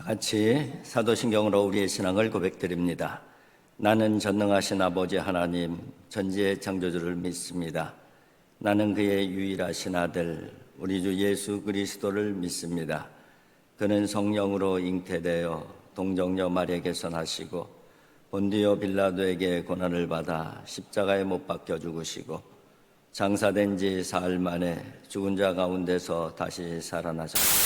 같이 사도신경으로 우리의 신앙을 고백드립니다. 나는 전능하신 아버지 하나님 전지의 창조주를 믿습니다. 나는 그의 유일하신 아들 우리 주 예수 그리스도를 믿습니다. 그는 성령으로 잉태되어 동정녀 마리아에게서 나시고 본디오 빌라도에게 고난을 받아 십자가에 못 박혀 죽으시고 장사된 지 사흘 만에 죽은 자 가운데서 다시 살아나셨습니다.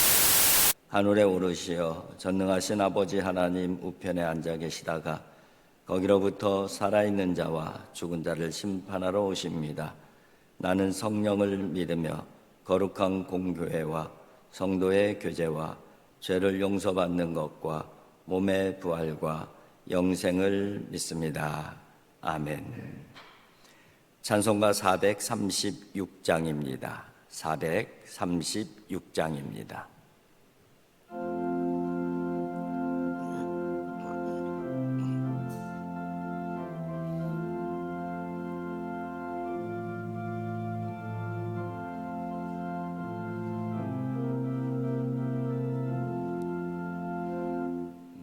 하늘에 오르시어 전능하신 아버지 하나님 우편에 앉아 계시다가 거기로부터 살아있는 자와 죽은 자를 심판하러 오십니다. 나는 성령을 믿으며 거룩한 공교회와 성도의 교제와 죄를 용서받는 것과 몸의 부활과 영생을 믿습니다. 아멘. 찬송가 436장입니다. 436장입니다.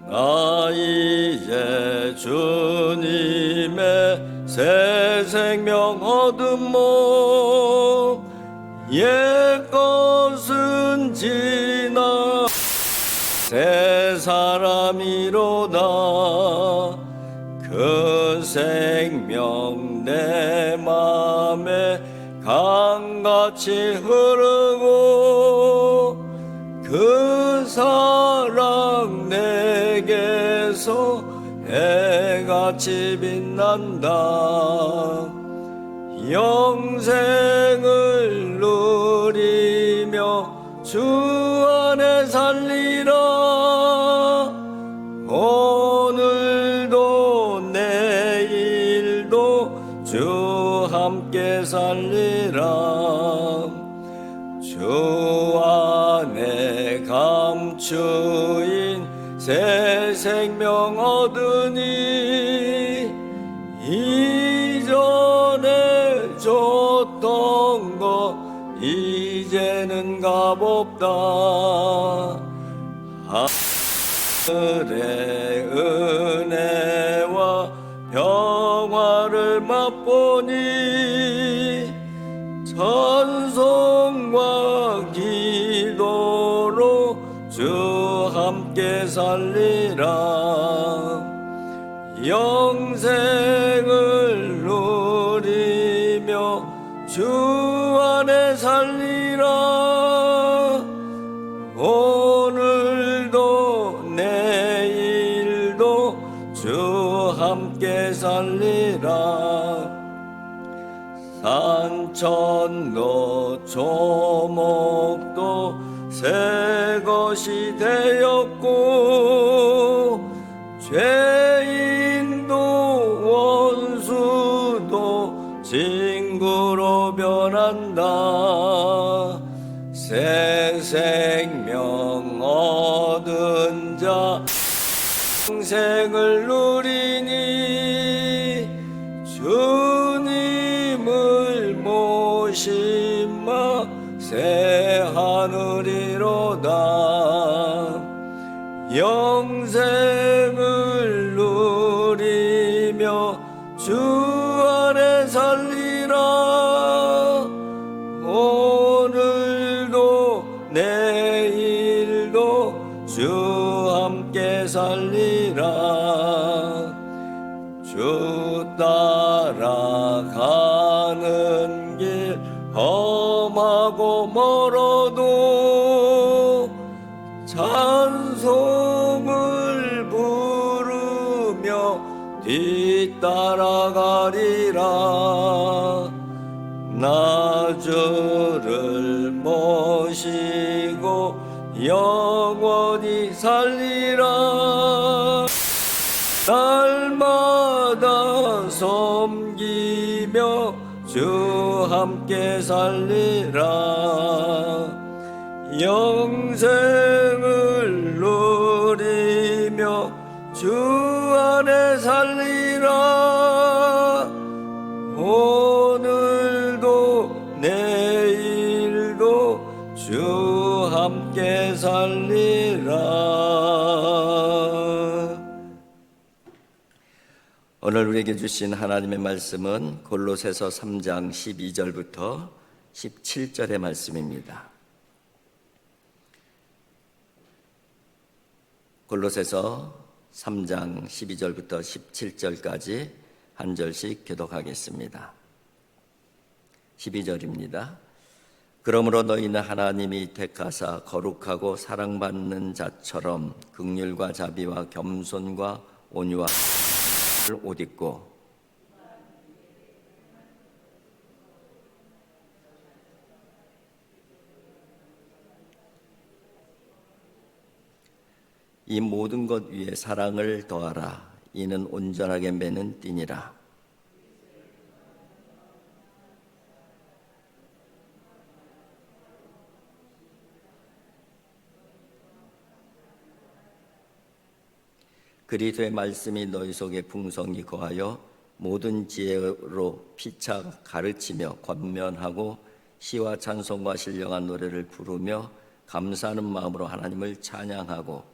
나 이제 주님의 새 생명 얻음모 옛것은 지나 새 사람이로다. 그 생명 내 맘에 강같이 흐르고 그 사랑 내게서 해같이 빛난다. 영생을 누리며 주 안에 살리라. 오늘도 내일도 주 함께 살리라. 주 안에 감추인 새 생명 얻으니 이전에 줬던 것 이제는 값없다. 하늘의 은혜와 평화를 맛보니 찬송과 기도로 주 함께 살리라. 영생을 누리며 주 안에 살리라. 오늘도 내일도 주 함께 살리라. 산천도 초목도 새 것이 되었고 죄인도 원수도 친구로 변한다. 새 생명 얻은 자 영생을 누리니 주님을 모심마 새 하늘이로다. 영생을 누리며 주 안에 살리라. 오늘도 내일도 주 함께 살리라. 주 따라가는 길 험하고 멀어도 찬송을 부르며 뒤따라가리라. 나 주를 모시고 영원히 살리라. 날마다 섬기며 주 함께 살리라. 영생을 누리며 주 안에 살리라. 오늘도 내일도 주 함께 살리라. 오늘 우리에게 주신 하나님의 말씀은 골로새서 3장 12절부터 17절의 말씀입니다. 골로새서 3장 12절부터 17절까지 한 절씩 교독하겠습니다. 12절입니다. 그러므로 너희는 하나님이 택하사 거룩하고 사랑받는 자처럼 긍휼과 자비와 겸손과 온유와 옷 입고 이 모든 것 위에 사랑을 더하라. 이는 온전하게 매는 띠니라. 그리스도의 말씀이 너희 속에 풍성히 거하여 모든 지혜로 피차 가르치며 권면하고 시와 찬송과 신령한 노래를 부르며 감사하는 마음으로 하나님을 찬양하고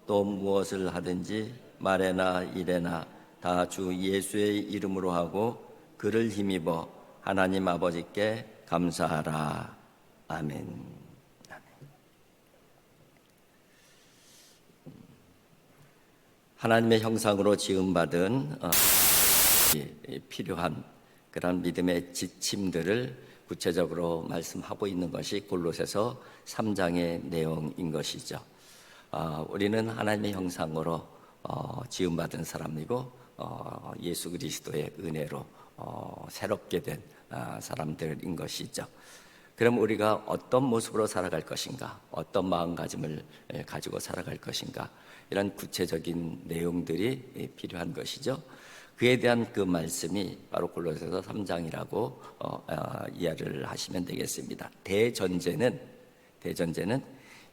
또 무엇을 하든지 말에나 일에나 다 주 예수의 이름으로 하고 그를 힘입어 하나님 아버지께 감사하라. 아멘. 하나님의 형상으로 지음받은 필요한 그런 믿음의 지침들을 구체적으로 말씀하고 있는 것이 골로새서 3장의 내용인 것이죠. 우리는 하나님의 형상으로 지음받은 사람이고 예수 그리스도의 은혜로 새롭게 된 사람들인 것이죠. 그럼 우리가 어떤 모습으로 살아갈 것인가, 어떤 마음가짐을 가지고 살아갈 것인가, 이런 구체적인 내용들이 필요한 것이죠. 그에 대한 그 말씀이 바로 골로새서 3장이라고 이해를 하시면 되겠습니다. 대전제는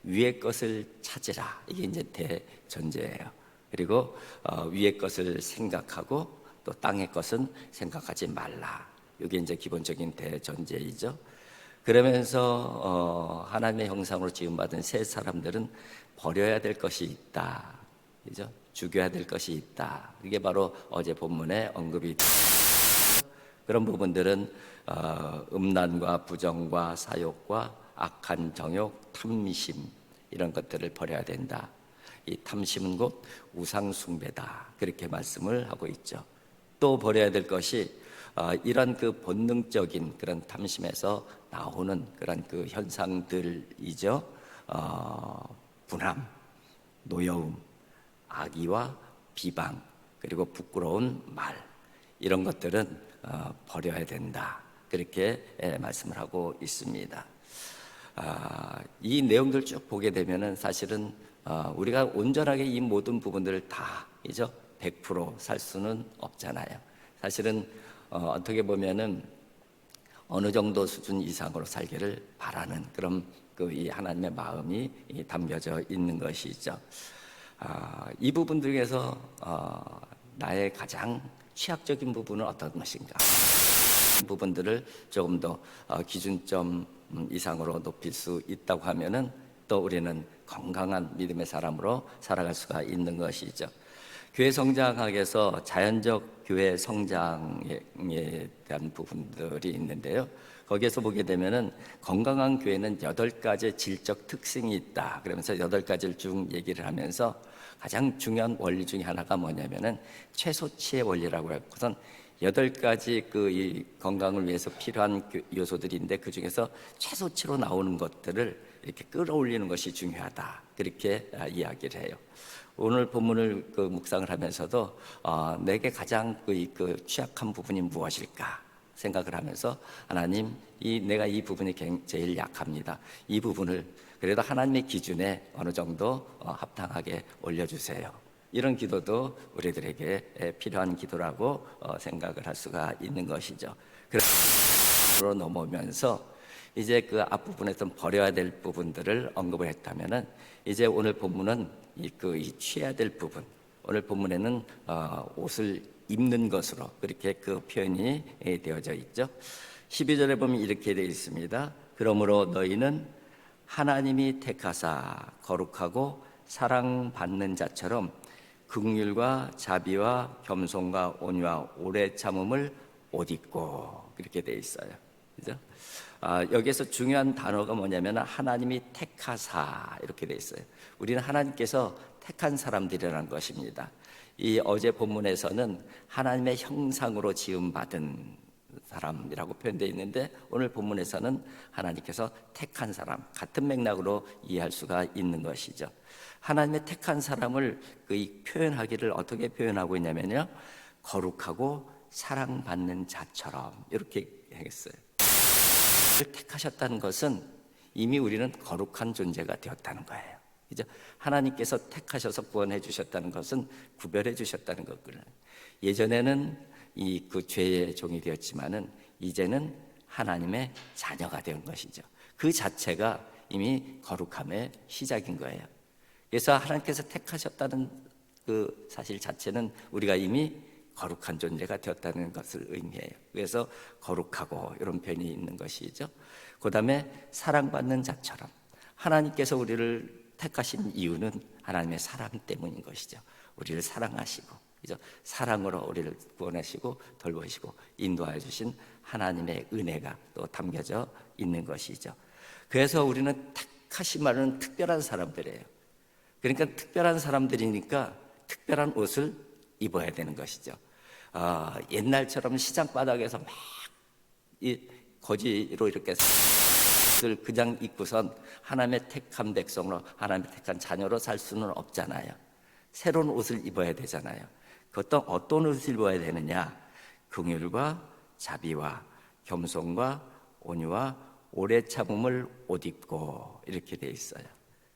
위의 것을 찾으라. 이게 이제 대전제예요. 그리고 위의 것을 생각하고 또 땅의 것은 생각하지 말라. 이게 이제 기본적인 대전제이죠. 그러면서 하나님의 형상으로 지음받은 새 사람들은 버려야 될 것이 있다, 그죠? 죽여야 될 것이 있다. 이게 바로 어제 본문에 언급이 그런 부분들은 음란과 부정과 사욕과 악한 정욕, 탐심 이런 것들을 버려야 된다. 이 탐심은 곧 우상 숭배다. 그렇게 말씀을 하고 있죠. 또 버려야 될 것이 이런 그 본능적인 그런 탐심에서 나오는 그런 그 현상들이죠. 분함, 노여움, 악의와 비방, 그리고 부끄러운 말, 이런 것들은 버려야 된다. 그렇게 말씀을 하고 있습니다. 이 내용들 쭉 보게 되면은 사실은 우리가 온전하게 이 모든 부분들을 다 100% 살 수는 없잖아요. 사실은 어떻게 보면은 어느 정도 수준 이상으로 살기를 바라는 그런 이 하나님의 마음이 담겨져 있는 것이죠. 이 부분들 중에서 나의 가장 취약적인 부분은 어떤 것인가? 부분들을 조금 더 기준점 이상으로 높일 수 있다고 하면은 또 우리는 건강한 믿음의 사람으로 살아갈 수가 있는 것이죠. 교회 성장학에서 자연적 교회 성장에 대한 부분들이 있는데요. 거기에서 보게 되면은 건강한 교회는 8가지의 질적 특징이 있다. 그러면서 8가지를 쭉 얘기를 하면서 가장 중요한 원리 중에 하나가 뭐냐면은 최소치의 원리라고 해요. 우선 8가지 이 건강을 위해서 필요한 요소들인데 그 중에서 최소치로 나오는 것들을 이렇게 끌어올리는 것이 중요하다. 그렇게 이야기를 해요. 오늘 본문을 묵상을 하면서도 내게 가장 취약한 부분이 무엇일까 생각을 하면서 하나님, 내가 이 부분이 제일 약합니다. 이 부분을 그래도 하나님의 기준에 어느 정도 합당하게 올려주세요. 이런 기도도 우리들에게 필요한 기도라고 생각을 할 수가 있는 것이죠. 그래서 넘어오면서 이제 그 앞부분에 좀 버려야 될 부분들을 언급을 했다면은 이제 오늘 본문은 이 취해야 될 부분, 오늘 본문에는 옷을 입는 것으로 그렇게 그 표현이 되어져 있죠. 12절에 보면 이렇게 되어 있습니다. 그러므로 너희는 하나님이 택하사 거룩하고 사랑받는 자처럼 긍휼과 자비와 겸손과 온유와 오래 참음을 옷 입고 그렇게 돼 있어요. 그죠? 여기에서 중요한 단어가 뭐냐면 하나님이 택하사 이렇게 돼 있어요. 우리는 하나님께서 택한 사람들이라는 것입니다. 이 어제 본문에서는 하나님의 형상으로 지음받은 사람이라고 표현되어 있는데 오늘 본문에서는 하나님께서 택한 사람, 같은 맥락으로 이해할 수가 있는 것이죠. 하나님의 택한 사람을 표현하기를 어떻게 표현하고 있냐면요, 거룩하고 사랑받는 자처럼 이렇게 했어요. 택하셨다는 것은 이미 우리는 거룩한 존재가 되었다는 거예요. 그죠? 하나님께서 택하셔서 구원해 주셨다는 것은 구별해 주셨다는 것을. 예전에는 그 죄의 종이 되었지만은 이제는 하나님의 자녀가 된 것이죠. 그 자체가 이미 거룩함의 시작인 거예요. 그래서 하나님께서 택하셨다는 그 사실 자체는 우리가 이미 거룩한 존재가 되었다는 것을 의미해요. 그래서 거룩하고 이런 표현이 있는 것이죠. 그 다음에 사랑받는 자처럼, 하나님께서 우리를 택하신 이유는 하나님의 사랑 때문인 것이죠. 우리를 사랑하시고, 그죠? 사랑으로 우리를 구원하시고 돌보시고 인도하여 주신 하나님의 은혜가 또 담겨져 있는 것이죠. 그래서 우리는 택하신 말은 특별한 사람들이에요. 그러니까 특별한 사람들이니까 특별한 옷을 입어야 되는 것이죠. 옛날처럼 시장 바닥에서 막 이 거지로 이렇게 그냥 입고선 하나님의 택한 백성으로, 하나님의 택한 자녀로 살 수는 없잖아요. 새로운 옷을 입어야 되잖아요. 그것도 어떤 옷을 입어야 되느냐? 긍휼과 자비와 겸손과 온유와 오래 참음을 옷 입고 이렇게 돼 있어요.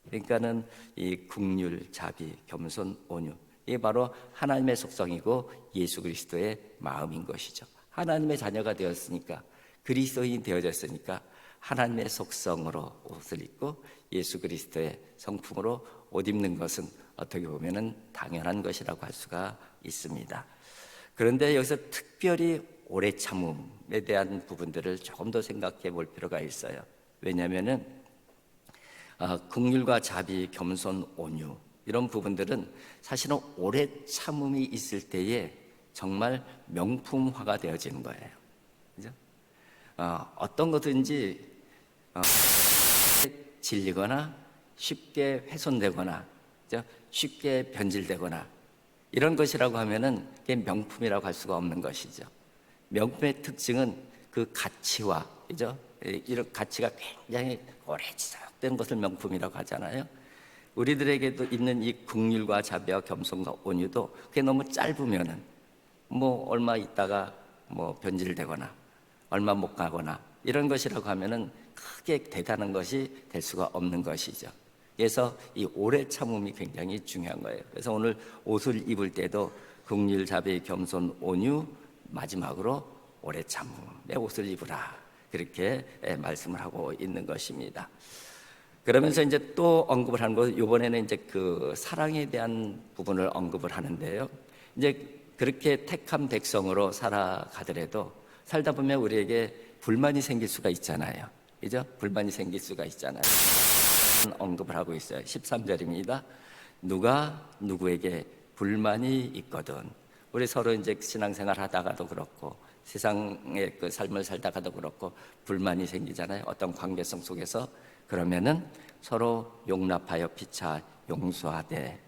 그러니까는 이 긍휼, 자비, 겸손, 온유, 이게 바로 하나님의 속성이고 예수 그리스도의 마음인 것이죠. 하나님의 자녀가 되었으니까, 그리스도인이 되어졌으니까 하나님의 속성으로 옷을 입고 예수 그리스도의 성품으로 옷 입는 것은 어떻게 보면은 당연한 것이라고 할 수가 있습니다. 그런데 여기서 특별히 오래 참음에 대한 부분들을 조금 더 생각해 볼 필요가 있어요. 왜냐하면은 긍휼과 자비, 겸손, 온유 이런 부분들은 사실은 오래 참음이 있을 때에 정말 명품화가 되어지는 거예요. 그죠? 어떤 것든지 질리거나 쉽게 훼손되거나, 그죠? 쉽게 변질되거나 이런 것이라고 하면은 그게 명품이라고 할 수가 없는 것이죠. 명품의 특징은 그 가치와, 그죠? 이런 가치가 굉장히 오래 지속된 것을 명품이라고 하잖아요. 우리들에게도 있는 이 긍휼과 자비와 겸손과 온유도 그게 너무 짧으면은 뭐 얼마 있다가 뭐 변질되거나 얼마 못 가거나 이런 것이라고 하면은 크게 대단한 것이 될 수가 없는 것이죠. 그래서 이 오래 참음이 굉장히 중요한 거예요. 그래서 오늘 옷을 입을 때도 긍휼, 자비, 겸손, 온유, 마지막으로 오래 참음의 옷을 입으라, 그렇게 말씀을 하고 있는 것입니다. 그러면서 이제 또 언급을 하는 것, 이번에는 이제 그 사랑에 대한 부분을 언급을 하는데요. 이제 그렇게 택한 백성으로 살아가더라도 살다 보면 우리에게 불만이 생길 수가 있잖아요. 그죠? 불만이 생길 수가 있잖아요. 언급을 하고 있어요. 13절입니다. 누가 누구에게 불만이 있거든. 우리 서로 이제 신앙생활 하다가도 그렇고 세상의 그 삶을 살다가도 그렇고 불만이 생기잖아요. 어떤 관계성 속에서. 그러면은 서로 용납하여 피차 용서하되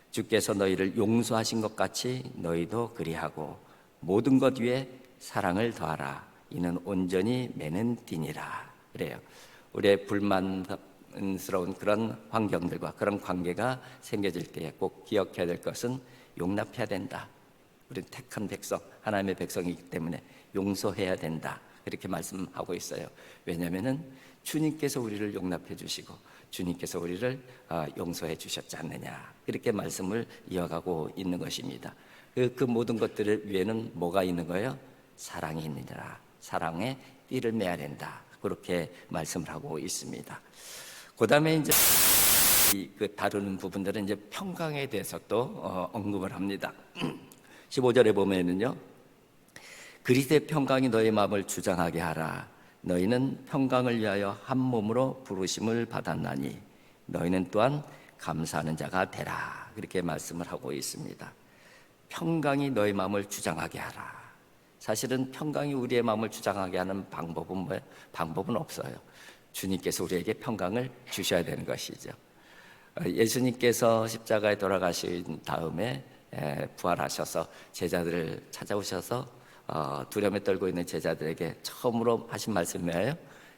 주께서 너희를 용서하신 것 같이 너희도 그리하고 모든 것 위에 사랑을 더하라. 이는 온전히 매는 띠니라. 그래요. 우리의 불만스러운 그런 환경들과 그런 관계가 생겨질 때에 꼭 기억해야 될 것은 용납해야 된다. 우리는 택한 백성, 하나님의 백성이기 때문에 용서해야 된다. 이렇게 말씀하고 있어요. 왜냐하면은 주님께서 우리를 용납해 주시고 주님께서 우리를 용서해 주셨지 않느냐, 이렇게 말씀을 이어가고 있는 것입니다. 그 모든 것들 위에는 뭐가 있는 거예요? 사랑이 있느니라. 사랑에 띠를 매야 된다. 그렇게 말씀을 하고 있습니다. 그 다음에 이제 그 다루는 부분들은 이제 평강에 대해서 또 언급을 합니다. 15절에 보면은요, 그리스도의 평강이 너희 마음을 주장하게 하라. 너희는 평강을 위하여 한 몸으로 부르심을 받았나니 너희는 또한 감사하는 자가 되라. 그렇게 말씀을 하고 있습니다. 평강이 너의 마음을 주장하게 하라. 사실은 평강이 우리의 마음을 주장하게 하는 방법은 뭐예요? 방법은 없어요. 주님께서 우리에게 평강을 주셔야 되는 것이죠. 예수님께서 십자가에 돌아가신 다음에 부활하셔서 제자들을 찾아오셔서 두려움에 떨고 있는 제자들에게 처음으로 하신 말씀이 뭐예요?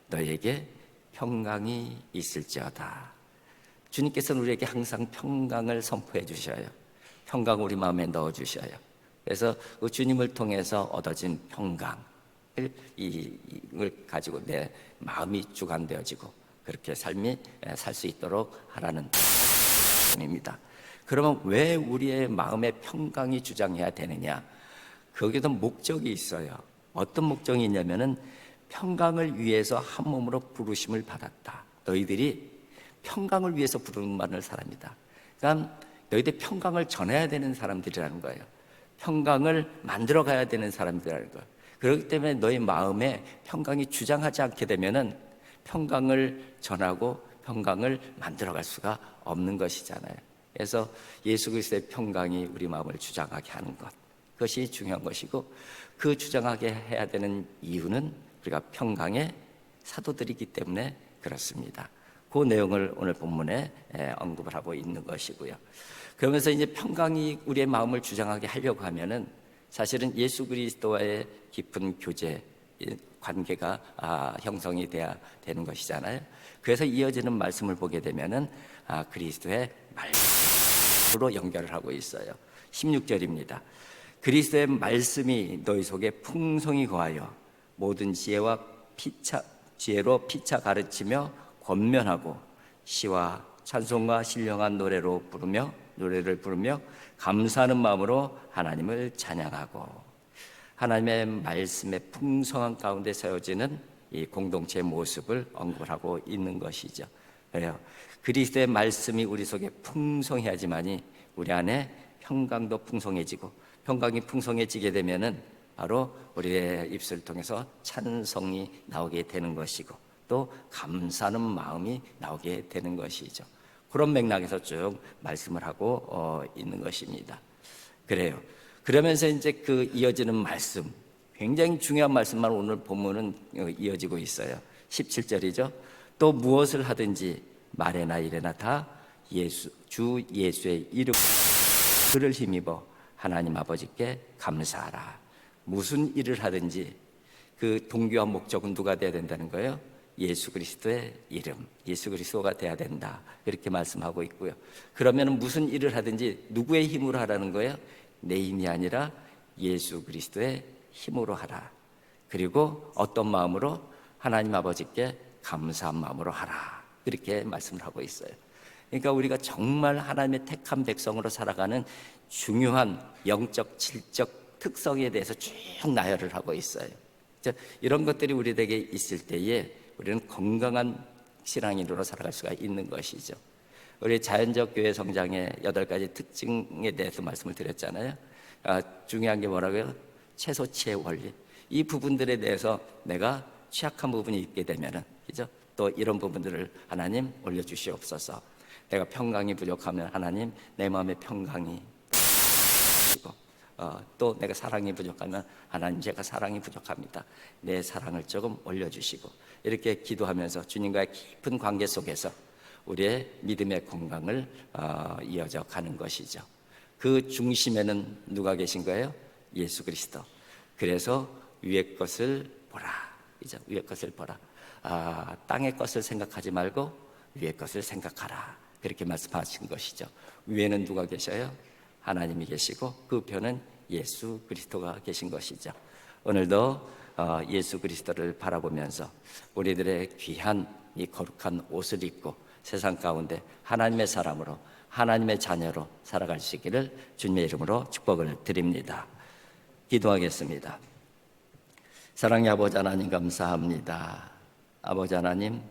너에게 평강이 있을지어다. 주님께서는 우리에게 항상 평강을 선포해 주셔요. 평강을 우리 마음에 넣어 주셔요. 그래서 그 주님을 통해서 얻어진 평강을 이걸 가지고 내 마음이 주관되어지고 그렇게 삶이 살 수 있도록 하라는 말씀입니다. 그러면 왜 우리의 마음에 평강이 주장해야 되느냐? 거기에도 목적이 있어요. 어떤 목적이 있냐면은 평강을 위해서 한 몸으로 부르심을 받았다. 너희들이 평강을 위해서 부르는 사람이다. 그러니까 너희들 평강을 전해야 되는 사람들이라는 거예요. 평강을 만들어 가야 되는 사람들이라는 거예요. 그렇기 때문에 너희 마음에 평강이 주장하지 않게 되면은 평강을 전하고 평강을 만들어 갈 수가 없는 것이잖아요. 그래서 예수 그리스도의 평강이 우리 마음을 주장하게 하는 것, 그것이 중요한 것이고, 그 주장하게 해야 되는 이유는 우리가 평강의 사도들이기 때문에 그렇습니다. 그 내용을 오늘 본문에 언급을 하고 있는 것이고요. 그러면서 이제 평강이 우리의 마음을 주장하게 하려고 하면은 사실은 예수 그리스도와의 깊은 교제, 관계가 형성이 돼야 되는 것이잖아요. 그래서 이어지는 말씀을 보게 되면은 그리스도의 말씀으로 연결을 하고 있어요. 16절입니다. 그리스도의 말씀이 너희 속에 풍성히 거하여 모든 지혜로 피차 가르치며 권면하고 시와 찬송과 신령한 노래를 부르며 감사하는 마음으로 하나님을 찬양하고, 하나님의 말씀의 풍성한 가운데 세워지는 이 공동체의 모습을 언급을 하고 있는 것이죠. 그래요. 그리스도의 말씀이 우리 속에 풍성해야지만이 우리 안에 평강도 풍성해지고, 평강이 풍성해지게 되면은 바로 우리의 입술을 통해서 찬송이 나오게 되는 것이고, 또 감사하는 마음이 나오게 되는 것이죠. 그런 맥락에서 쭉 말씀을 하고 있는 것입니다. 그래요. 그러면서 이제 그 이어지는 말씀, 굉장히 중요한 말씀만 오늘 본문은 이어지고 있어요. 17절이죠. 또 무엇을 하든지 말에나 일에나 다 주 예수의 이름 그를 힘입어 하나님 아버지께 감사하라. 무슨 일을 하든지 그 동기와 목적은 누가 돼야 된다는 거예요? 예수 그리스도의 이름, 예수 그리스도가 돼야 된다. 이렇게 말씀하고 있고요. 그러면 무슨 일을 하든지 누구의 힘으로 하라는 거예요? 내 힘이 아니라 예수 그리스도의 힘으로 하라. 그리고 어떤 마음으로? 하나님 아버지께 감사한 마음으로 하라. 이렇게 말씀을 하고 있어요. 그러니까 우리가 정말 하나님의 택한 백성으로 살아가는 중요한 영적, 질적 특성에 대해서 쭉 나열을 하고 있어요. 이런 것들이 우리에게 있을 때에 우리는 건강한 신앙인으로 살아갈 수가 있는 것이죠. 우리 자연적 교회 성장의 8가지 특징에 대해서 말씀을 드렸잖아요. 중요한 게 뭐라고요? 최소치의 원리. 이 부분들에 대해서 내가 취약한 부분이 있게 되면은, 그죠? 또 이런 부분들을 하나님 올려주시옵소서. 내가 평강이 부족하면 하나님 내 마음의 평강이 부족하시고, 또 내가 사랑이 부족하면 하나님 제가 사랑이 부족합니다. 내 사랑을 조금 올려주시고, 이렇게 기도하면서 주님과의 깊은 관계 속에서 우리의 믿음의 건강을 이어져 가는 것이죠. 그 중심에는 누가 계신 거예요? 예수 그리스도. 그래서 위의 것을 보라. 이제 위의 것을 보라. 땅의 것을 생각하지 말고 위의 것을 생각하라. 그렇게 말씀하신 것이죠. 위에는 누가 계셔요? 하나님이 계시고 그 편은 예수 그리스도가 계신 것이죠. 오늘도 예수 그리스도를 바라보면서 우리들의 귀한 이 거룩한 옷을 입고 세상 가운데 하나님의 사람으로, 하나님의 자녀로 살아갈 수 있기를 주님의 이름으로 축복을 드립니다. 기도하겠습니다. 사랑의 아버지 하나님, 감사합니다. 아버지 하나님,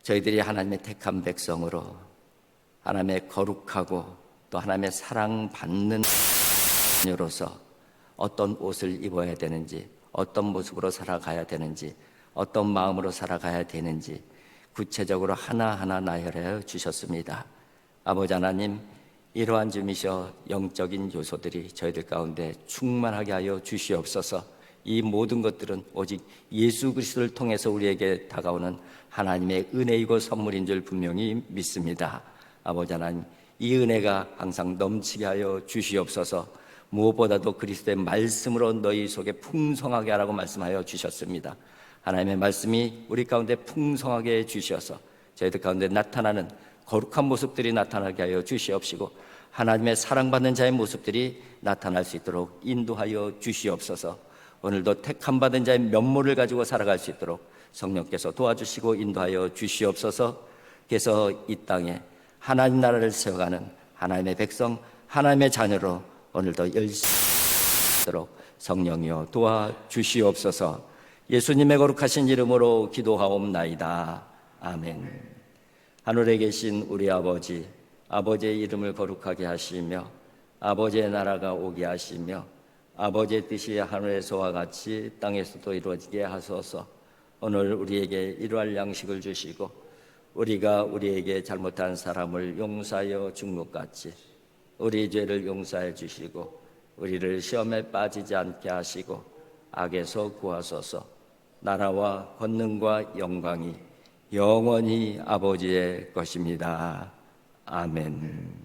저희들이 하나님의 택한 백성으로 하나님의 거룩하고 또 하나님의 사랑받는 자녀로서 어떤 옷을 입어야 되는지, 어떤 모습으로 살아가야 되는지, 어떤 마음으로 살아가야 되는지, 구체적으로 하나하나 나열하여 주셨습니다. 아버지 하나님, 이러한 점이셔 영적인 요소들이 저희들 가운데 충만하게 하여 주시옵소서. 이 모든 것들은 오직 예수 그리스도를 통해서 우리에게 다가오는 하나님의 은혜이고 선물인 줄 분명히 믿습니다. 아버지 하나님, 이 은혜가 항상 넘치게 하여 주시옵소서. 무엇보다도 그리스도의 말씀으로 너희 속에 풍성하게 하라고 말씀하여 주셨습니다. 하나님의 말씀이 우리 가운데 풍성하게 주셔서 저희들 가운데 나타나는 거룩한 모습들이 나타나게 하여 주시옵시고, 하나님의 사랑받는 자의 모습들이 나타날 수 있도록 인도하여 주시옵소서. 오늘도 택함 받은 자의 면모를 가지고 살아갈 수 있도록 성령께서 도와주시고 인도하여 주시옵소서. 그래서 이 땅에 하나님 나라를 세워가는 하나님의 백성, 하나님의 자녀로 오늘도 열심히 하도록 성령이여 도와주시옵소서. 예수님의 거룩하신 이름으로 기도하옵나이다. 아멘. 하늘에 계신 우리 아버지, 아버지의 이름을 거룩하게 하시며 아버지의 나라가 오게 하시며 아버지의 뜻이 하늘에서와 같이 땅에서도 이루어지게 하소서. 오늘 우리에게 일용할 양식을 주시고 우리가 우리에게 잘못한 사람을 용서하여 준 것 같이 우리 죄를 용서해 주시고 우리를 시험에 빠지지 않게 하시고 악에서 구하소서. 나라와 권능과 영광이 영원히 아버지의 것입니다. 아멘.